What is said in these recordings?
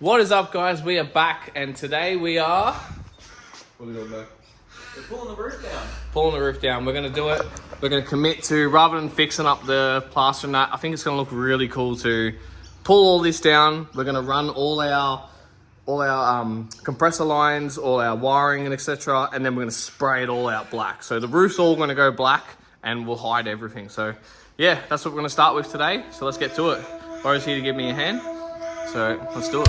What is up, guys? We are back, and today we are... What are we doing, bro? We're pulling the roof down. Pulling the roof down. We're going to do it. We're going to commit to, rather than fixing up the plaster and that, I think it's going to look really cool to pull all this down. We're going to run all our compressor lines, all our wiring and etc. And then we're going to spray it all out black. So the roof's all going to go black and we'll hide everything. So yeah, that's what we're going to start with today. So let's get to it. Bo's here to give me a hand. So let's do it.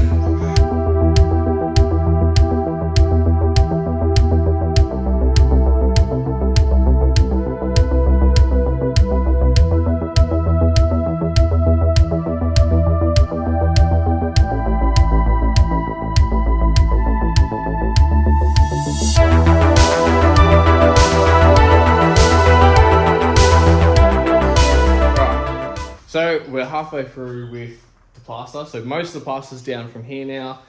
So we're halfway through with the plaster. So most of the plaster's down from here now.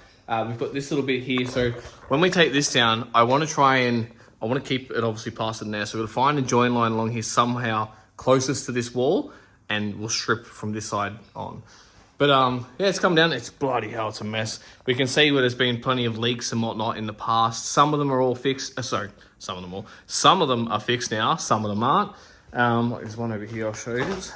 We've got this little bit here. So when we take this down, I want to keep it obviously plastered in there. So we'll find a join line along here somehow closest to this wall and we'll strip from this side on. But yeah, it's come down. It's bloody hell, it's a mess. We can see where there's been plenty of leaks and whatnot in the past. Some of them are all fixed. Some of them are fixed now, some of them aren't. There's one over here, I'll show you this.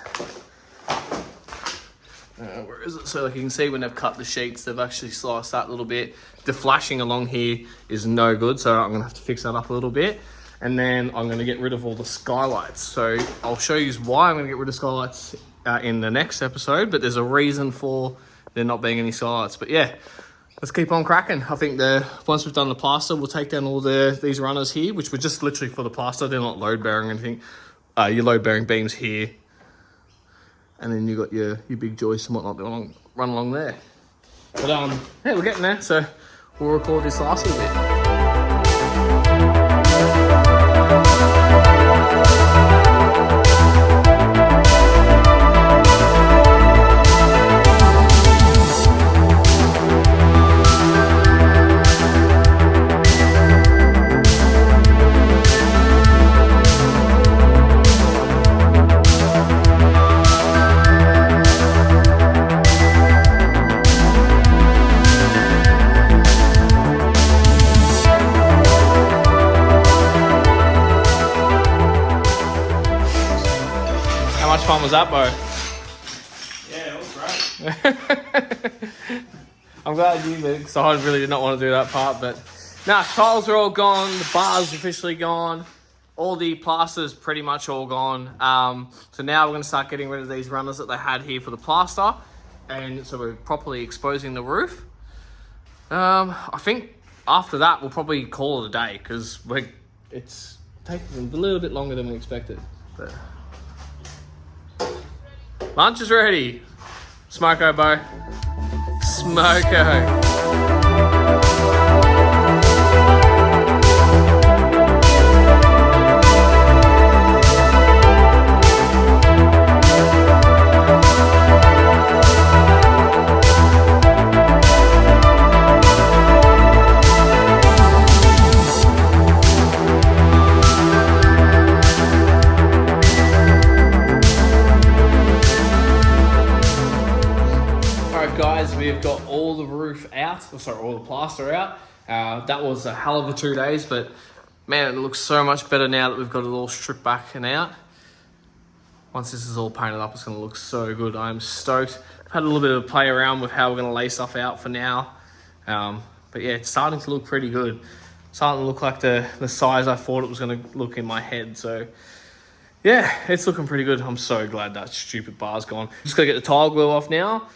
Where is it? So like you can see when they've cut the sheets, they've actually sliced that a little bit. The flashing along here is no good, so I'm gonna have to fix that up a little bit. And then I'm gonna get rid of all the skylights. So I'll show you why I'm gonna get rid of skylights in the next episode, but there's a reason for there not being any skylights. But yeah, let's keep on cracking. I think once we've done the plaster, we'll take down all these runners here, which were just literally for the plaster. They're not load bearing or anything. Your load bearing beams here. And then you got your big joists and whatnot that run along there. But yeah, we're getting there. So we'll record this last little bit. How much fun was that, Bo? Yeah, it was great. I'm glad you did, because I really did not want to do that part, but nah, tiles are all gone, the bar's officially gone, all the plaster's pretty much all gone. So now we're going to start getting rid of these runners that they had here for the plaster, and so we're properly exposing the roof. I think after that we'll probably call it a day, because it's taking a little bit longer than we expected. But lunch is ready. Smoko, Bo. Smoko. Guys, we've got all the roof out, all the plaster out. That was a hell of a 2 days, but man, it looks so much better now that we've got it all stripped back and out. Once this is all painted up, it's going to look so good. I'm stoked. I've had a little bit of a play around with how we're going to lay stuff out for now. But yeah, it's starting to look pretty good. It's starting to look like the size I thought it was going to look in my head. So yeah, it's looking pretty good. I'm so glad that stupid bar's gone. Just got to get the tile glue off now.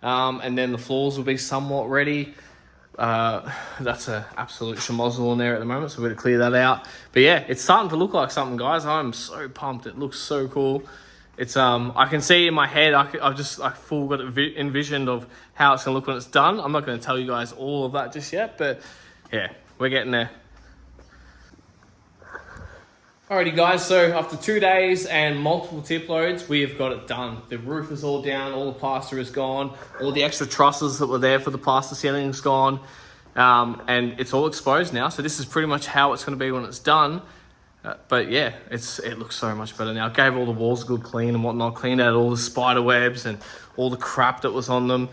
And then the floors will be somewhat ready. That's an absolute schmozzle in there at the moment, so we're going to clear that out. But yeah, it's starting to look like something, guys. I'm so pumped. It looks so cool. It's I can see in my head, I full got it envisioned of how it's going to look when it's done. I'm not going to tell you guys all of that just yet, but yeah, we're getting there. Alrighty guys, so after 2 days and multiple tip loads, we have got it done. The roof is all down, all the plaster is gone, all the extra trusses that were there for the plaster ceiling is gone, and it's all exposed now. So this is pretty much how it's going to be when it's done. But yeah, it looks so much better now. Gave all the walls a good clean and whatnot, cleaned out all the spider webs and all the crap that was on them.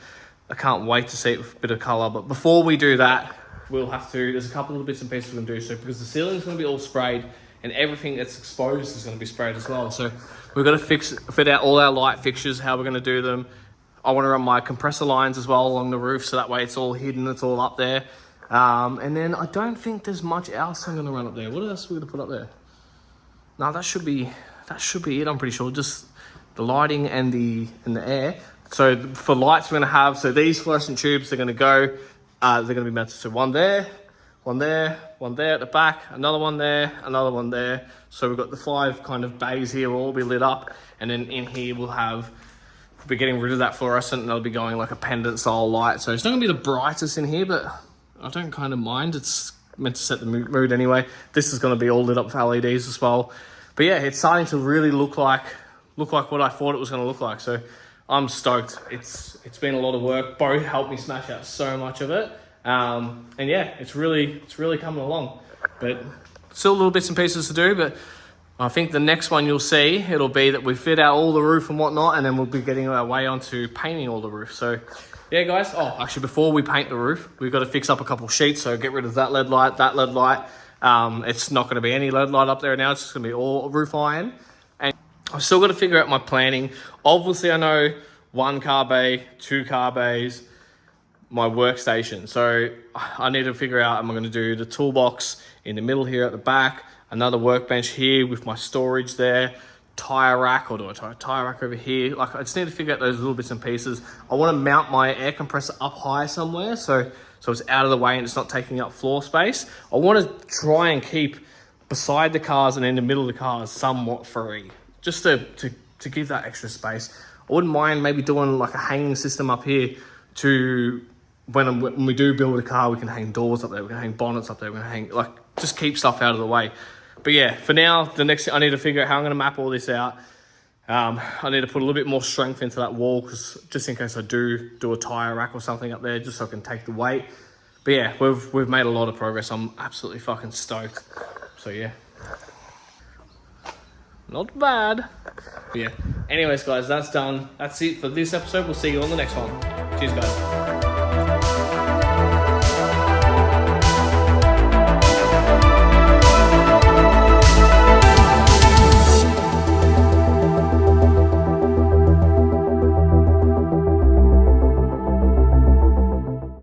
I can't wait to see it with a bit of colour. But before we do that, there's a couple of bits and pieces we're going to do. So because the ceiling's going to be all sprayed and everything that's exposed is going to be sprayed as well. So we've got to fit out all our light fixtures, how we're going to do them. I want to run my compressor lines as well along the roof, so that way it's all hidden, it's all up there. And then I don't think there's much else I'm going to run up there. What else are we going to put up there? No, that should be it, I'm pretty sure. Just the lighting and the air. So for lights, we're going to have, so these fluorescent tubes, they're going to go, they're going to be mounted to one there, one there, one there at the back, another one there, another one there. So we've got the 5 kind of bays here will all be lit up. And then in here we'll be getting rid of that fluorescent, and they'll be going like a pendant style light. So it's not going to be the brightest in here, but I don't kind of mind. It's meant to set the mood anyway. This is going to be all lit up with LEDs as well. But yeah, it's starting to really look like what I thought it was going to look like. So I'm stoked. It's been a lot of work. Bo helped me smash out so much of it. And yeah, it's really coming along. But still little bits and pieces to do, but I think the next one you'll see, it'll be that we fit out all the roof and whatnot, and then we'll be getting our way onto painting all the roof. So yeah, guys. Oh, actually, before we paint the roof, we've got to fix up a couple of sheets. So get rid of that LED light, that LED light. It's not going to be any LED light up there now. It's just going to be all roof iron. And I've still got to figure out my planning. Obviously, I know 1 car bay, 2 car bays, my workstation. So I need to figure out, am I going to do the toolbox in the middle here at the back, another workbench here with my storage there, tire rack, or do I tie a tire rack over here? Like, I just need to figure out those little bits and pieces. I want to mount my air compressor up high somewhere, so it's out of the way and it's not taking up floor space. I want to try and keep beside the cars and in the middle of the cars somewhat free, just to give that extra space. I wouldn't mind maybe doing like a hanging system up here to when we do build a car, we can hang doors up there, we can hang bonnets up there, we can hang, like, just keep stuff out of the way. But yeah, for now, the next thing I need to figure out how I'm going to map all this out. I need to put a little bit more strength into that wall, because just in case I do a tire rack or something up there, just so I can take the weight. But yeah, we've made a lot of progress. I'm absolutely fucking stoked. So yeah, not bad. But yeah, anyways guys, that's done. That's it for this episode. We'll see you on the next one. Cheers guys.